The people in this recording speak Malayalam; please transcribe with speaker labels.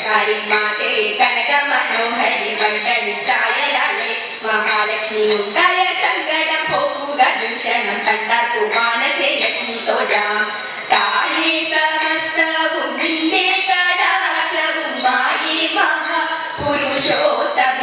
Speaker 1: കരിമാതേ കനക മനോഹരി മണ്ഡലിച്ചായലാളെ മഹാലക്ഷ്മി ഉണ്ടായ സങ്കടം പോവുക ദൂഷണം കണ്ടാർക്കു മാനസേ ലക്ഷ്മി തൊഴാം തായേ സമസ്തവും നിന്റെ കടാക്ഷവും മായി മഹാ പുരുഷോത്തമ